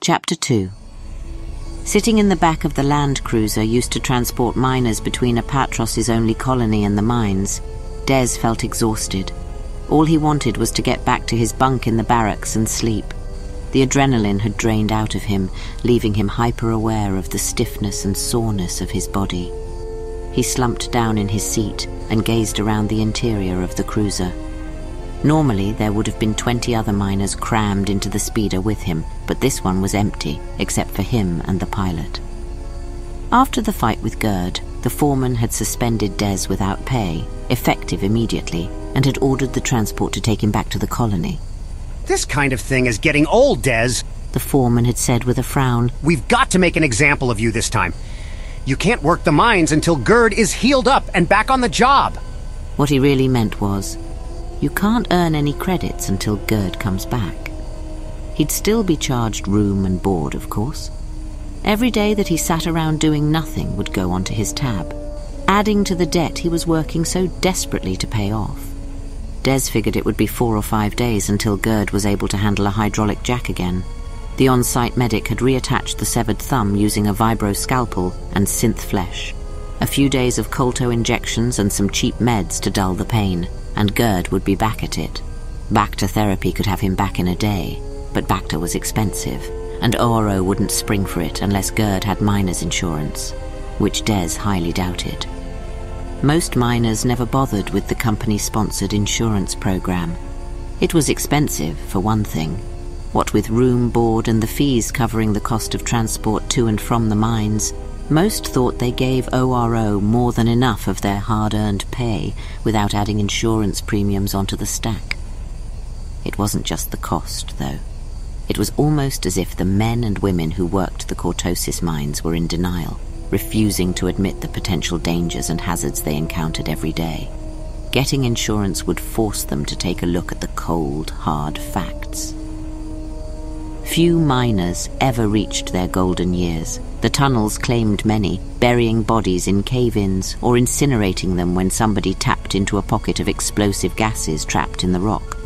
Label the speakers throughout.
Speaker 1: Chapter 2. Sitting in the back of the land cruiser used to transport miners between Apatros's only colony and the mines, Des felt exhausted. All he wanted was to get back to his bunk in the barracks and sleep. The adrenaline had drained out of him, leaving him hyper-aware of the stiffness and soreness of his body. He slumped down in his seat and gazed around the interior of the cruiser. Normally, there would have been 20 other miners crammed into the speeder with him, but this one was empty, except for him and the pilot. After the fight with Gerd, the foreman had suspended Des without pay, effective immediately, and had ordered the transport to take him back to the colony.
Speaker 2: This kind of thing is getting old, Des,
Speaker 1: the foreman had said with a frown.
Speaker 2: We've got to make an example of you this time. You can't work the mines until Gerd is healed up and back on the job.
Speaker 1: What he really meant was, you can't earn any credits until Gerd comes back. He'd still be charged room and board, of course. Every day that he sat around doing nothing would go onto his tab, adding to the debt he was working so desperately to pay off. Des figured it would be 4 or 5 days until Gerd was able to handle a hydraulic jack again. The on-site medic had reattached the severed thumb using a vibro scalpel and synth flesh. A few days of kolto injections and some cheap meds to dull the pain, and Gerd would be back at it. Bacta therapy could have him back in a day, but Bacta was expensive, and ORO wouldn't spring for it unless Gerd had miner's insurance, which Des highly doubted. Most miners never bothered with the company-sponsored insurance program. It was expensive, for one thing. What with room, board, and the fees covering the cost of transport to and from the mines, most thought they gave ORO more than enough of their hard-earned pay without adding insurance premiums onto the stack. It wasn't just the cost, though. It was almost as if the men and women who worked the Cortosis mines were in denial, refusing to admit the potential dangers and hazards they encountered every day. Getting insurance would force them to take a look at the cold, hard facts. Few miners ever reached their golden years. The tunnels claimed many, burying bodies in cave-ins or incinerating them when somebody tapped into a pocket of explosive gases trapped in the rock.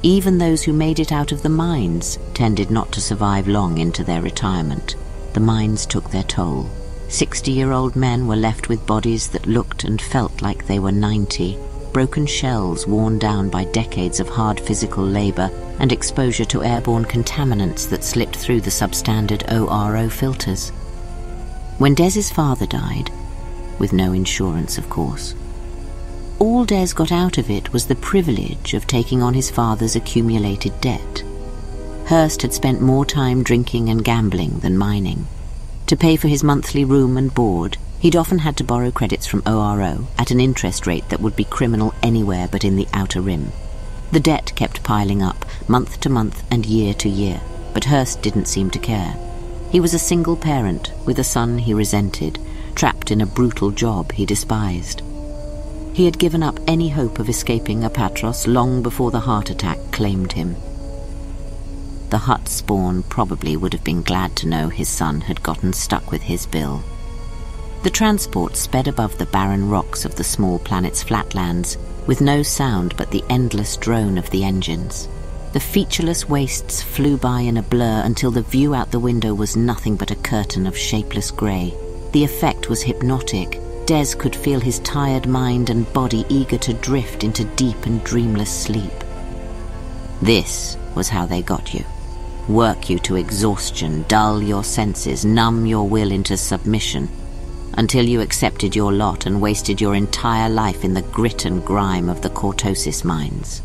Speaker 1: Even those who made it out of the mines tended not to survive long into their retirement. The mines took their toll. 60-year-old men were left with bodies that looked and felt like they were 90, broken shells worn down by decades of hard physical labor and exposure to airborne contaminants that slipped through the substandard ORO filters. When Des's father died, with no insurance of course, all Des got out of it was the privilege of taking on his father's accumulated debt. Hurst had spent more time drinking and gambling than mining. To pay for his monthly room and board, he'd often had to borrow credits from ORO at an interest rate that would be criminal anywhere but in the Outer Rim. The debt kept piling up, month to month and year to year, but Hurst didn't seem to care. He was a single parent with a son he resented, trapped in a brutal job he despised. He had given up any hope of escaping Apatros long before the heart attack claimed him. The Hutt spawn probably would have been glad to know his son had gotten stuck with his bill. The transport sped above the barren rocks of the small planet's flatlands, with no sound but the endless drone of the engines. The featureless wastes flew by in a blur until the view out the window was nothing but a curtain of shapeless grey. The effect was hypnotic. Des could feel his tired mind and body eager to drift into deep and dreamless sleep. This was how they got you. Work you to exhaustion, dull your senses, numb your will into submission, until you accepted your lot and wasted your entire life in the grit and grime of the Cortosis mines,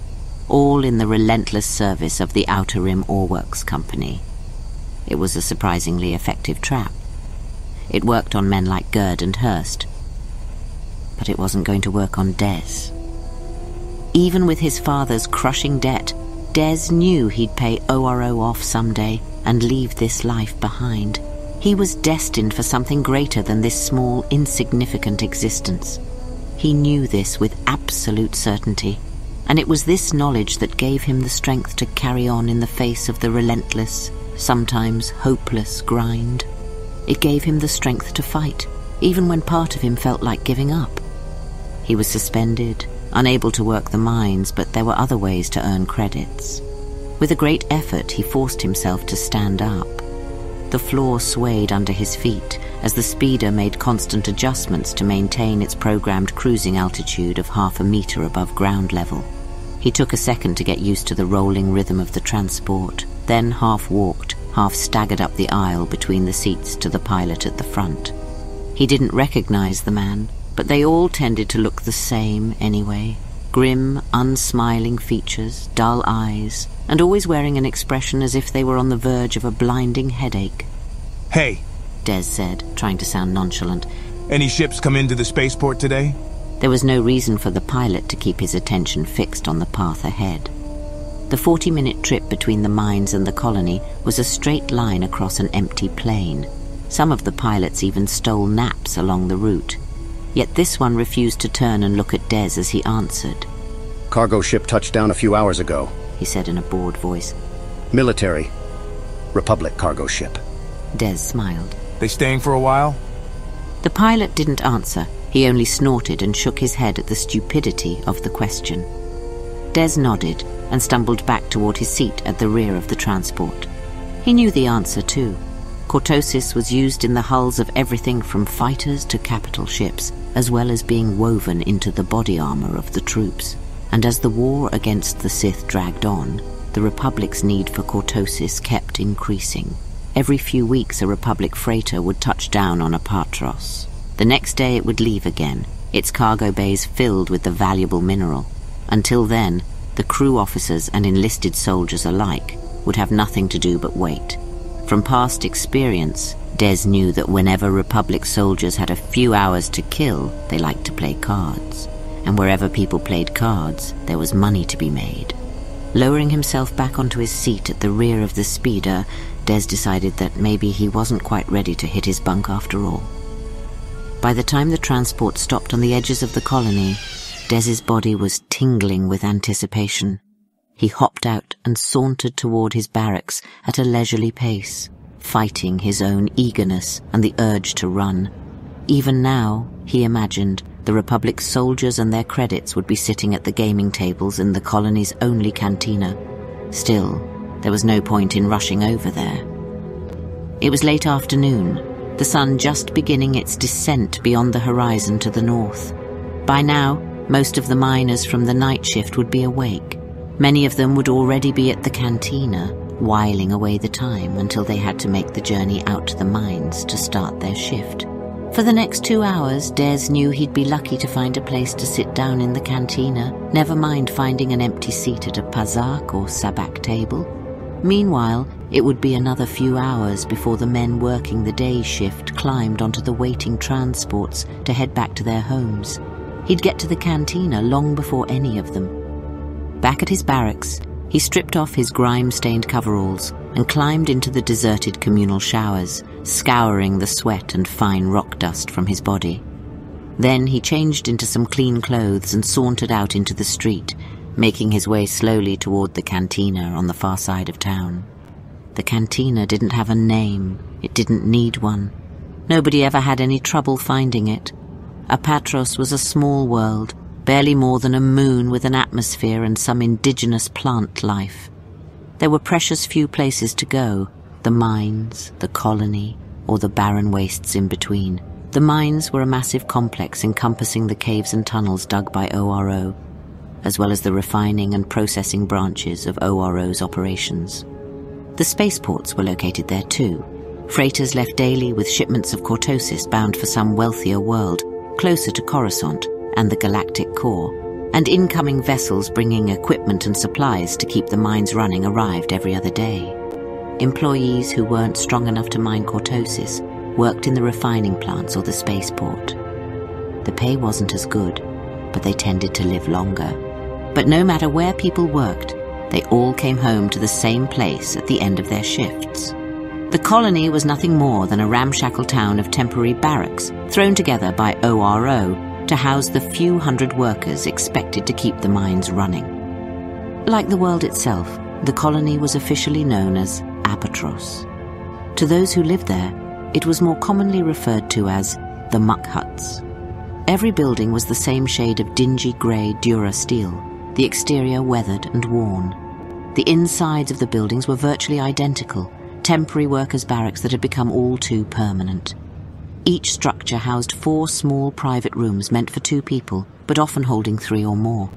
Speaker 1: all in the relentless service of the Outer Rim Oreworks Company. It was a surprisingly effective trap. It worked on men like Gerd and Hurst, but it wasn't going to work on Des. Even with his father's crushing debt, Des knew he'd pay ORO off someday and leave this life behind. He was destined for something greater than this small, insignificant existence. He knew this with absolute certainty, and it was this knowledge that gave him the strength to carry on in the face of the relentless, sometimes hopeless grind. It gave him the strength to fight, even when part of him felt like giving up. He was suspended, unable to work the mines, but there were other ways to earn credits. With a great effort, he forced himself to stand up. The floor swayed under his feet as the speeder made constant adjustments to maintain its programmed cruising altitude of 0.5 meter above ground level. He took a second to get used to the rolling rhythm of the transport, then half walked, half staggered up the aisle between the seats to the pilot at the front. He didn't recognize the man, but they all tended to look the same anyway. Grim, unsmiling features, dull eyes, and always wearing an expression as if they were on the verge of a blinding headache.
Speaker 3: "Hey,"
Speaker 1: Des said, trying to sound nonchalant.
Speaker 3: "Any ships come into the spaceport today?"
Speaker 1: There was no reason for the pilot to keep his attention fixed on the path ahead. The 40-minute trip between the mines and the colony was a straight line across an empty plain. Some of the pilots even stole naps along the route. Yet this one refused to turn and look at Des as he answered.
Speaker 2: Cargo ship touched down a few hours ago,
Speaker 1: He said in a bored voice.
Speaker 2: Military. Republic cargo ship.
Speaker 1: Des smiled.
Speaker 3: "They staying for a while?"
Speaker 1: The pilot didn't answer. He only snorted and shook his head at the stupidity of the question. Des nodded and stumbled back toward his seat at the rear of the transport. He knew the answer too. Cortosis was used in the hulls of everything from fighters to capital ships, as well as being woven into the body armor of the troops. And as the war against the Sith dragged on, the Republic's need for Cortosis kept increasing. Every few weeks a Republic freighter would touch down on a Patros. The next day it would leave again, its cargo bays filled with the valuable mineral. Until then, the crew officers and enlisted soldiers alike would have nothing to do but wait. From past experience, Des knew that whenever Republic soldiers had a few hours to kill, they liked to play cards. And wherever people played cards, there was money to be made. Lowering himself back onto his seat at the rear of the speeder, Des decided that maybe he wasn't quite ready to hit his bunk after all. By the time the transport stopped on the edges of the colony, Des's body was tingling with anticipation. He hopped out and sauntered toward his barracks at a leisurely pace, fighting his own eagerness and the urge to run. Even now, he imagined, the Republic's soldiers and their credits would be sitting at the gaming tables in the colony's only cantina. Still, there was no point in rushing over there. It was late afternoon, the sun just beginning its descent beyond the horizon to the north. By now, most of the miners from the night shift would be awake. Many of them would already be at the cantina, whiling away the time until they had to make the journey out to the mines to start their shift. For the next 2 hours, Des knew he'd be lucky to find a place to sit down in the cantina, never mind finding an empty seat at a pazak or sabak table. Meanwhile, it would be another few hours before the men working the day shift climbed onto the waiting transports to head back to their homes. He'd get to the cantina long before any of them. Back at his barracks, he stripped off his grime-stained coveralls and climbed into the deserted communal showers, scouring the sweat and fine rock dust from his body. Then he changed into some clean clothes and sauntered out into the street, making his way slowly toward the cantina on the far side of town. The cantina didn't have a name. It didn't need one. Nobody ever had any trouble finding it. Apatros was a small world, barely more than a moon with an atmosphere and some indigenous plant life. There were precious few places to go, the mines, the colony, or the barren wastes in between. The mines were a massive complex encompassing the caves and tunnels dug by ORO, as well as the refining and processing branches of ORO's operations. The spaceports were located there too. Freighters left daily with shipments of Cortosis bound for some wealthier world, closer to Coruscant and the galactic core, and incoming vessels bringing equipment and supplies to keep the mines running arrived every other day. Employees who weren't strong enough to mine Cortosis worked in the refining plants or the spaceport. The pay wasn't as good, but they tended to live longer. But no matter where people worked, they all came home to the same place at the end of their shifts. The colony was nothing more than a ramshackle town of temporary barracks thrown together by ORO to house the few hundred workers expected to keep the mines running. Like the world itself, the colony was officially known as Apatros. To those who lived there, it was more commonly referred to as the muck huts. Every building was the same shade of dingy grey Dura steel, the exterior weathered and worn. The insides of the buildings were virtually identical, temporary workers' barracks that had become all too permanent. Each structure housed 4 small private rooms meant for 2 people, but often holding 3 or more.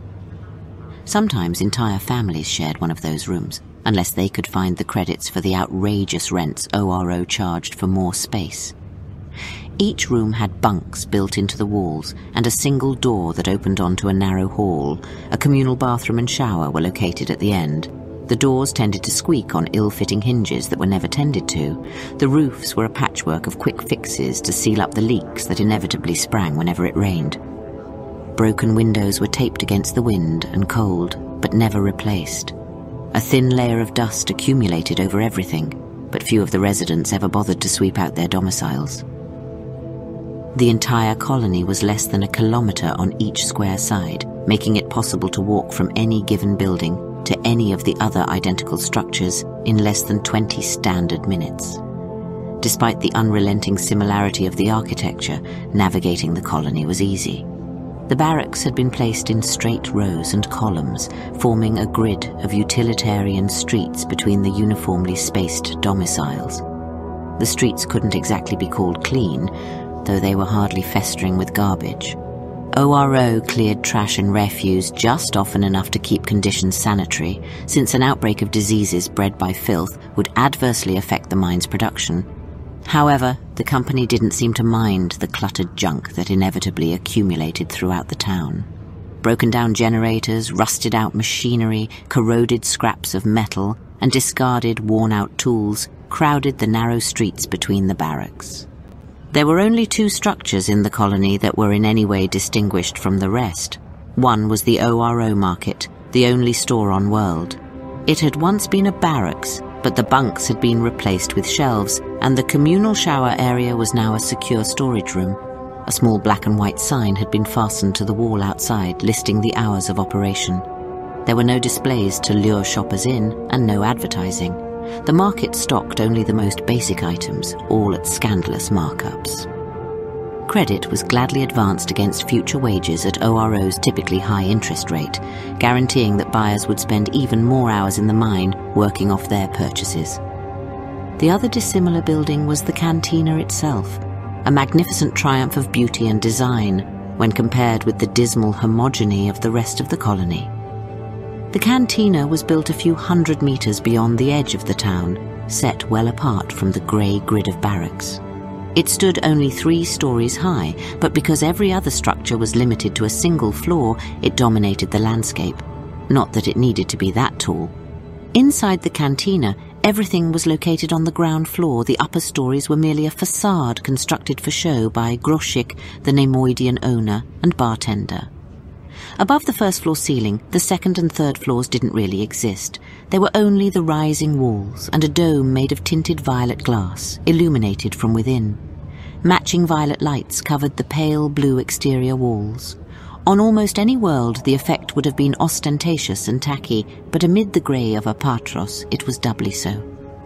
Speaker 1: Sometimes entire families shared one of those rooms, unless they could find the credits for the outrageous rents ORO charged for more space. Each room had bunks built into the walls and a single door that opened onto a narrow hall. A communal bathroom and shower were located at the end. The doors tended to squeak on ill-fitting hinges that were never tended to. The roofs were a patchwork of quick fixes to seal up the leaks that inevitably sprang whenever it rained. Broken windows were taped against the wind and cold, but never replaced. A thin layer of dust accumulated over everything, but few of the residents ever bothered to sweep out their domiciles. The entire colony was less than a kilometre on each square side, making it possible to walk from any given building to any of the other identical structures in less than 20 standard minutes. Despite the unrelenting similarity of the architecture, navigating the colony was easy. The barracks had been placed in straight rows and columns, forming a grid of utilitarian streets between the uniformly spaced domiciles. The streets couldn't exactly be called clean, though they were hardly festering with garbage. ORO cleared trash and refuse just often enough to keep conditions sanitary, since an outbreak of diseases bred by filth would adversely affect the mine's production. However, the company didn't seem to mind the cluttered junk that inevitably accumulated throughout the town. Broken-down generators, rusted-out machinery, corroded scraps of metal, and discarded, worn-out tools crowded the narrow streets between the barracks. There were only 2 structures in the colony that were in any way distinguished from the rest. One was the ORO market, the only store on world. It had once been a barracks, but the bunks had been replaced with shelves, and the communal shower area was now a secure storage room. A small black and white sign had been fastened to the wall outside, listing the hours of operation. There were no displays to lure shoppers in, and no advertising. The market stocked only the most basic items, all at scandalous markups. Credit was gladly advanced against future wages at ORO's typically high interest rate, guaranteeing that buyers would spend even more hours in the mine working off their purchases. The other dissimilar building was the cantina itself, a magnificent triumph of beauty and design when compared with the dismal homogeny of the rest of the colony. The cantina was built a few 100 meters beyond the edge of the town, set well apart from the grey grid of barracks. It stood only 3 stories high, but because every other structure was limited to a single floor, it dominated the landscape. Not that it needed to be that tall. Inside the cantina, everything was located on the ground floor. The upper stories were merely a facade constructed for show by Groshik, the Nemoidian owner and bartender. Above the first floor ceiling, the second and third floors didn't really exist. There were only the rising walls and a dome made of tinted violet glass, illuminated from within. Matching violet lights covered the pale blue exterior walls. On almost any world, the effect would have been ostentatious and tacky, but amid the grey of Apatros, it was doubly so.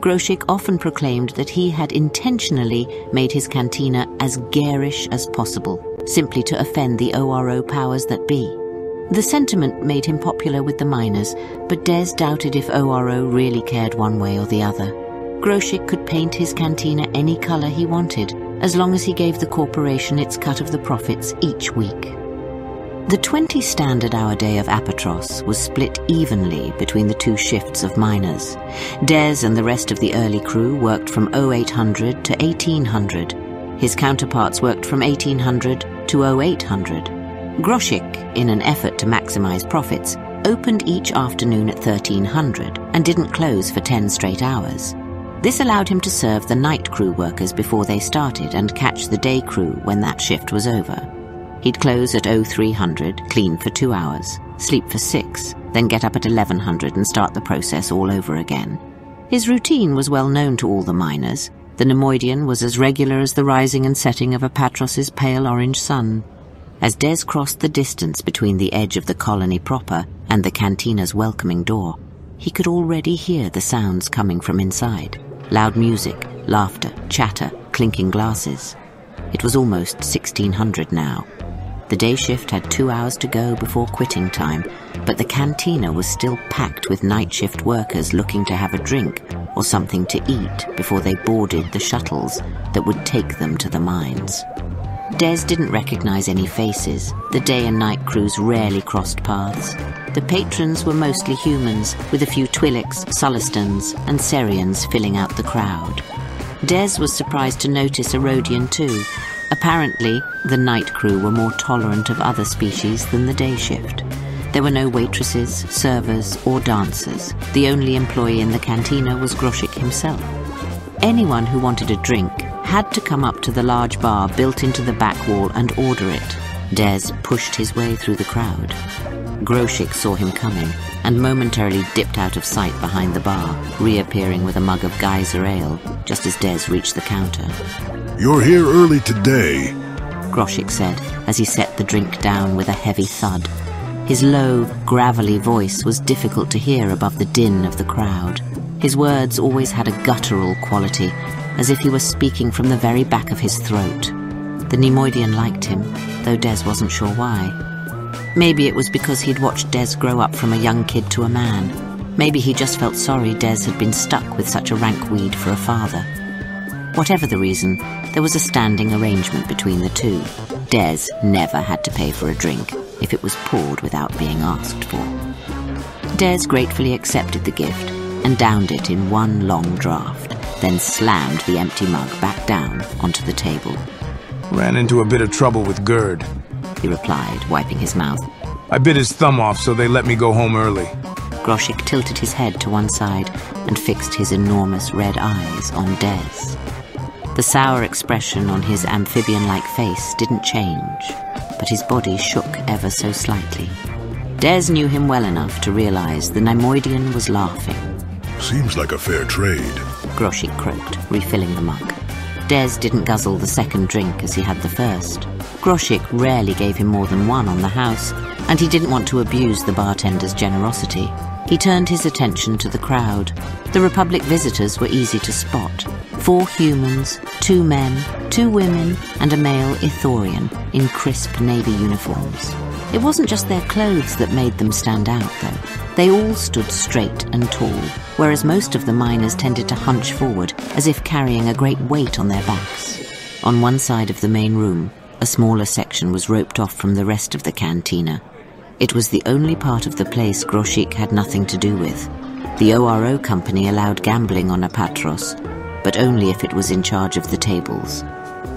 Speaker 1: Groshik often proclaimed that he had intentionally made his cantina as garish as possible, simply to offend the ORO powers that be. The sentiment made him popular with the miners, but Des doubted if ORO really cared one way or the other. Groshik could paint his cantina any colour he wanted, as long as he gave the corporation its cut of the profits each week. The 20 standard hour day of Apatros was split evenly between the 2 shifts of miners. Des and the rest of the early crew worked from 0800 to 1800. His counterparts worked from 1800 to 0800. Groshik, in an effort to maximize profits, opened each afternoon at 1300 and didn't close for 10 straight hours. This allowed him to serve the night crew workers before they started and catch the day crew when that shift was over. He'd close at 0300, clean for 2 hours, sleep for 6, then get up at 1100 and start the process all over again. His routine was well known to all the miners. The Nemoidian was as regular as the rising and setting of Apatros's pale orange sun. As Des crossed the distance between the edge of the colony proper and the cantina's welcoming door, he could already hear the sounds coming from inside. Loud music, laughter, chatter, clinking glasses. It was almost 1600 now. The day shift had 2 hours to go before quitting time, but the cantina was still packed with night shift workers looking to have a drink or something to eat before they boarded the shuttles that would take them to the mines. Des didn't recognize any faces. The day and night crews rarely crossed paths. The patrons were mostly humans, with a few Twi'leks, Sullustans, and Serians filling out the crowd. Des was surprised to notice a Rodian too. Apparently, the night crew were more tolerant of other species than the day shift. There were no waitresses, servers, or dancers. The only employee in the cantina was Groshik himself. Anyone who wanted a drink had to come up to the large bar built into the back wall and order it. Des pushed his way through the crowd. Groshik saw him coming and momentarily dipped out of sight behind the bar, reappearing with a mug of geyser ale just as Des reached the counter.
Speaker 4: "You're here early today,"
Speaker 1: Groshik said as he set the drink down with a heavy thud. His low, gravelly voice was difficult to hear above the din of the crowd. His words always had a guttural quality, as if he were speaking from the very back of his throat. The Neimoidian liked him, though Des wasn't sure why. Maybe it was because he'd watched Des grow up from a young kid to a man. Maybe he just felt sorry Des had been stuck with such a rank weed for a father. Whatever the reason, there was a standing arrangement between the two. Des never had to pay for a drink if it was poured without being asked for. Des gratefully accepted the gift and downed it in one long draught, then slammed the empty mug back down onto the table.
Speaker 3: Ran into a bit of trouble with Gerd,
Speaker 1: he replied, wiping his mouth.
Speaker 3: I bit his thumb off, so they let me go home early.
Speaker 1: Groshik tilted his head to one side and fixed his enormous red eyes on Des. The sour expression on his amphibian-like face didn't change, but his body shook ever so slightly. Des knew him well enough to realize the Neimoidian was laughing.
Speaker 4: "Seems like a fair trade,"
Speaker 1: Groshik croaked, refilling the mug. Des didn't guzzle the second drink as he had the first. Groshik rarely gave him more than one on the house, and he didn't want to abuse the bartender's generosity. He turned his attention to the crowd. The Republic visitors were easy to spot. 4 humans, 2 men, 2 women, and a male Ithorian in crisp navy uniforms. It wasn't just their clothes that made them stand out, though. They all stood straight and tall, whereas most of the miners tended to hunch forward, as if carrying a great weight on their backs. On one side of the main room, a smaller section was roped off from the rest of the cantina. It was the only part of the place Groshik had nothing to do with. The ORO company allowed gambling on Apatros, but only if it was in charge of the tables.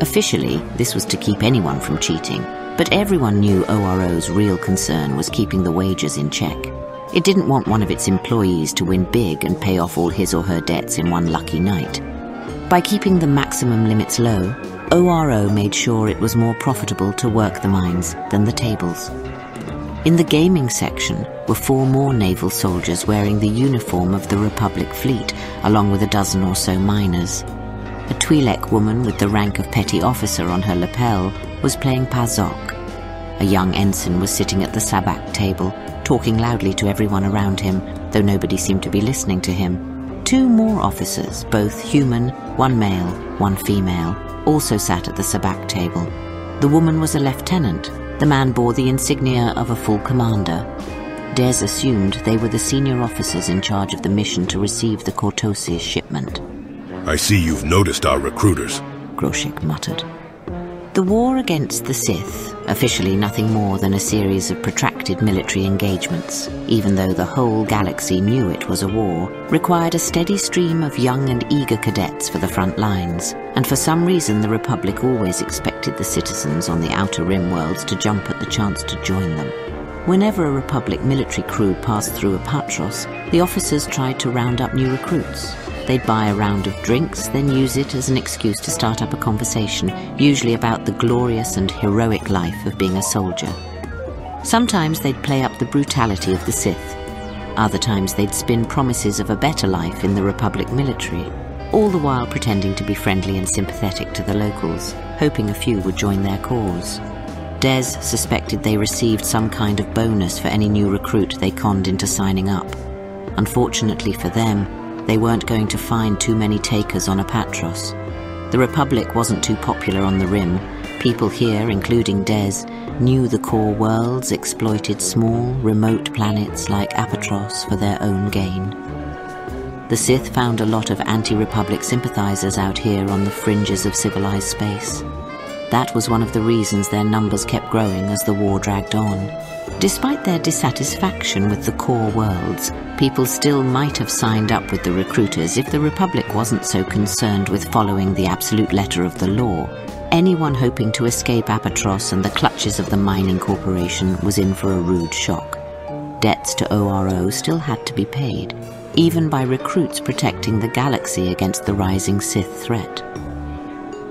Speaker 1: Officially, this was to keep anyone from cheating, but everyone knew ORO's real concern was keeping the wagers in check. It didn't want one of its employees to win big and pay off all his or her debts in one lucky night. By keeping the maximum limits low, ORO made sure it was more profitable to work the mines than the tables. In the gaming section were 4 more naval soldiers wearing the uniform of the Republic fleet, along with a dozen or so miners. A Twi'lek woman with the rank of petty officer on her lapel was playing Pazok. A young ensign was sitting at the sabak table, talking loudly to everyone around him, though nobody seemed to be listening to him. 2 more officers, both human, 1 male, 1 female, also sat at the sabak table. The woman was a lieutenant. The man bore the insignia of a full commander. Des assumed they were the senior officers in charge of the mission to receive the KOTOR shipment.
Speaker 4: "I see you've noticed our recruiters,"
Speaker 1: Groshik muttered. The war against the Sith, officially nothing more than a series of protracted military engagements, even though the whole galaxy knew it was a war, required a steady stream of young and eager cadets for the front lines, and for some reason the Republic always expected the citizens on the Outer Rim worlds to jump at the chance to join them. Whenever a Republic military crew passed through Apatros, the officers tried to round up new recruits. They'd buy a round of drinks, then use it as an excuse to start up a conversation, usually about the glorious and heroic life of being a soldier. Sometimes they'd play up the brutality of the Sith. Other times they'd spin promises of a better life in the Republic military, all the while pretending to be friendly and sympathetic to the locals, hoping a few would join their cause. Des suspected they received some kind of bonus for any new recruit they conned into signing up. Unfortunately for them, they weren't going to find too many takers on Apatros. The Republic wasn't too popular on the Rim, People here, including Des, knew the core worlds exploited small, remote planets like Apatros for their own gain. The Sith found a lot of anti-Republic sympathizers out here on the fringes of civilized space. That was one of the reasons their numbers kept growing as the war dragged on. Despite their dissatisfaction with the core worlds, people still might have signed up with the recruiters if the Republic wasn't so concerned with following the absolute letter of the law. Anyone hoping to escape Apatros and the clutches of the mining corporation was in for a rude shock. Debts to ORO still had to be paid, even by recruits protecting the galaxy against the rising Sith threat.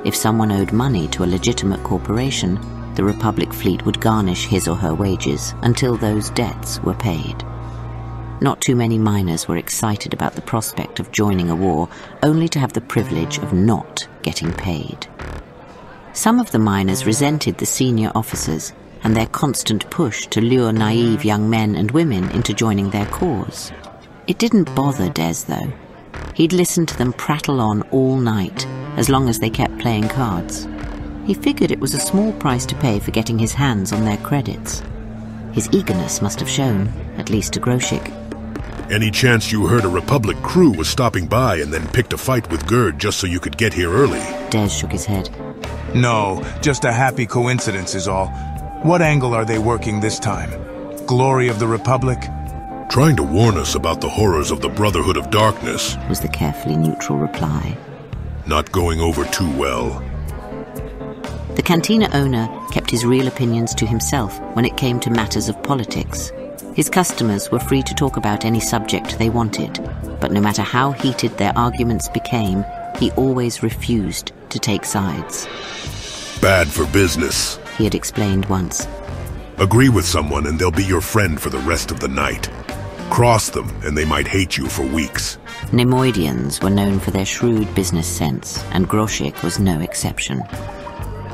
Speaker 1: If someone owed money to a legitimate corporation, the Republic fleet would garnish his or her wages until those debts were paid. Not too many miners were excited about the prospect of joining a war, only to have the privilege of not getting paid. Some of the miners resented the senior officers and their constant push to lure naive young men and women into joining their cause. It didn't bother Des, though. He'd listen to them prattle on all night, as long as they kept playing cards. He figured it was a small price to pay for getting his hands on their credits. His eagerness must have shown, at least to Groshik.
Speaker 4: Any chance you heard a Republic crew was stopping by and then picked a fight with Gerd just so you could get here early?
Speaker 1: Des shook his head.
Speaker 3: No, just a happy coincidence is all. What angle are they working this time? Glory of the Republic?
Speaker 4: Trying to warn us about the horrors of the Brotherhood of Darkness,
Speaker 1: Was the carefully neutral reply.
Speaker 4: Not going over too well.
Speaker 1: The cantina owner kept his real opinions to himself when it came to matters of politics. His customers were free to talk about any subject they wanted, but no matter how heated their arguments became, he always refused to take sides.
Speaker 4: Bad for business.
Speaker 1: He had explained once.
Speaker 4: Agree with someone and they'll be your friend for the rest of the night. Cross them and they might hate you for weeks.
Speaker 1: Nemoidians were known for their shrewd business sense, and Groshik was no exception.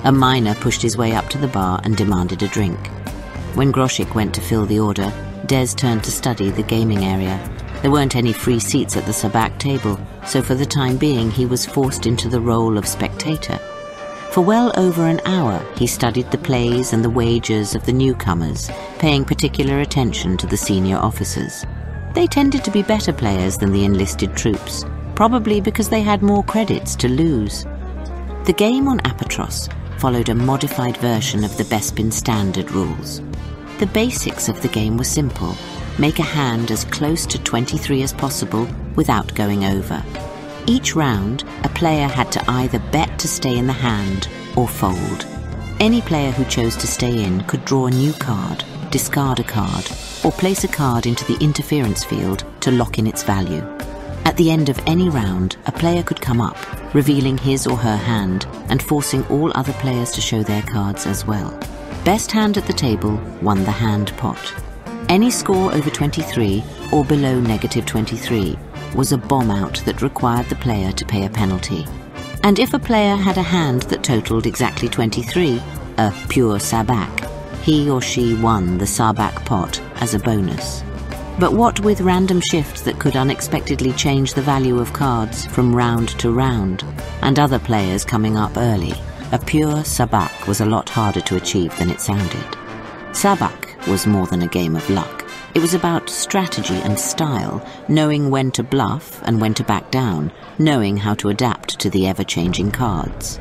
Speaker 1: A miner pushed his way up to the bar and demanded a drink. When Groshik went to fill the order, Des turned to study the gaming area. There weren't any free seats at the sabacc table, so for the time being he was forced into the role of spectator. For well over an hour he studied the plays and the wagers of the newcomers, paying particular attention to the senior officers. They tended to be better players than the enlisted troops, probably because they had more credits to lose. The game on Apatros followed a modified version of the Bespin standard rules. The basics of the game were simple. Make a hand as close to 23 as possible without going over. Each round, a player had to either bet to stay in the hand or fold. Any player who chose to stay in could draw a new card, discard a card, or place a card into the interference field to lock in its value. At the end of any round, a player could come up, revealing his or her hand and forcing all other players to show their cards as well. Best hand at the table won the hand pot. Any score over 23 or below -23 was a bomb out that required the player to pay a penalty. And if a player had a hand that totaled exactly 23, a pure sabacc, he or she won the sabacc pot as a bonus. But what with random shifts that could unexpectedly change the value of cards from round to round, and other players coming up early, a pure sabacc was a lot harder to achieve than it sounded. Sabacc was more than a game of luck. It was about strategy and style, knowing when to bluff and when to back down, knowing how to adapt to the ever-changing cards.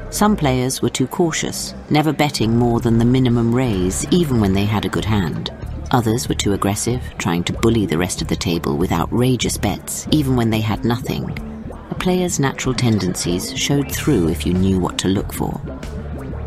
Speaker 1: Some players were too cautious, never betting more than the minimum raise even when they had a good hand. Others were too aggressive, trying to bully the rest of the table with outrageous bets, even when they had nothing. A player's natural tendencies showed through if you knew what to look for.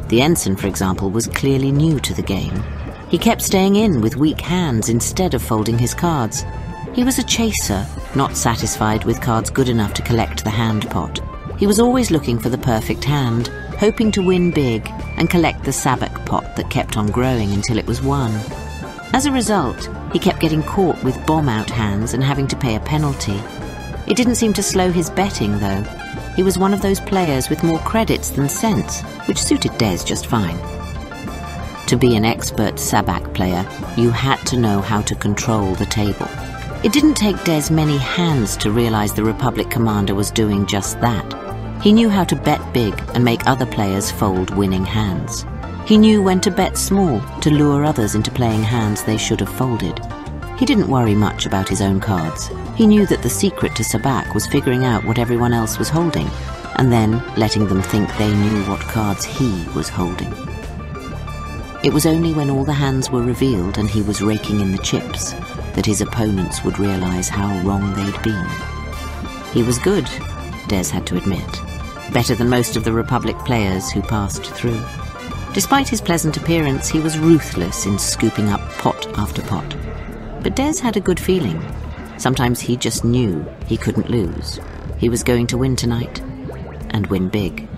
Speaker 1: The ensign, for example, was clearly new to the game. He kept staying in with weak hands instead of folding his cards. He was a chaser, not satisfied with cards good enough to collect the hand pot. He was always looking for the perfect hand, hoping to win big and collect the sabacc pot that kept on growing until it was won. As a result, he kept getting caught with bomb-out hands and having to pay a penalty. It didn't seem to slow his betting, though. He was one of those players with more credits than sense, which suited Des just fine. To be an expert sabacc player, you had to know how to control the table. It didn't take Des many hands to realize the Republic commander was doing just that. He knew how to bet big and make other players fold winning hands. He knew when to bet small to lure others into playing hands they should have folded. He didn't worry much about his own cards. He knew that the secret to sabacc was figuring out what everyone else was holding, and then letting them think they knew what cards he was holding. It was only when all the hands were revealed and he was raking in the chips that his opponents would realize how wrong they'd been. He was good, Des had to admit, better than most of the Republic players who passed through. Despite his pleasant appearance, he was ruthless in scooping up pot after pot. But Des had a good feeling. Sometimes he just knew he couldn't lose. He was going to win tonight, and win big.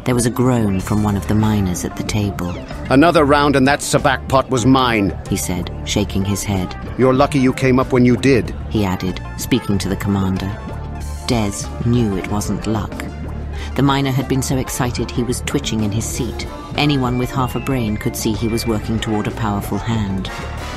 Speaker 1: There was a groan from one of the miners at the table.
Speaker 2: Another round and that sabacc pot was mine,
Speaker 1: He said, shaking his head.
Speaker 2: You're lucky you came up when you did.
Speaker 1: He added, speaking to the commander. Des knew it wasn't luck. The miner had been so excited he was twitching in his seat. Anyone with half a brain could see he was working toward a powerful hand.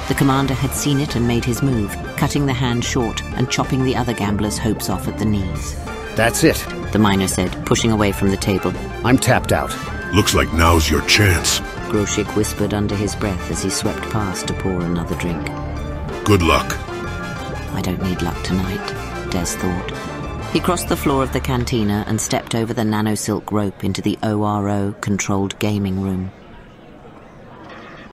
Speaker 1: The commander had seen it and made his move, cutting the hand short and chopping the other gambler's hopes off at the knees.
Speaker 2: That's it,
Speaker 1: The miner said, pushing away from the table.
Speaker 2: I'm tapped out.
Speaker 4: Looks like now's your chance.
Speaker 1: Groshik whispered under his breath as he swept past to pour another drink.
Speaker 4: Good luck.
Speaker 1: I don't need luck tonight, Des thought. He crossed the floor of the cantina and stepped over the nano-silk rope into the ORO-controlled gaming room.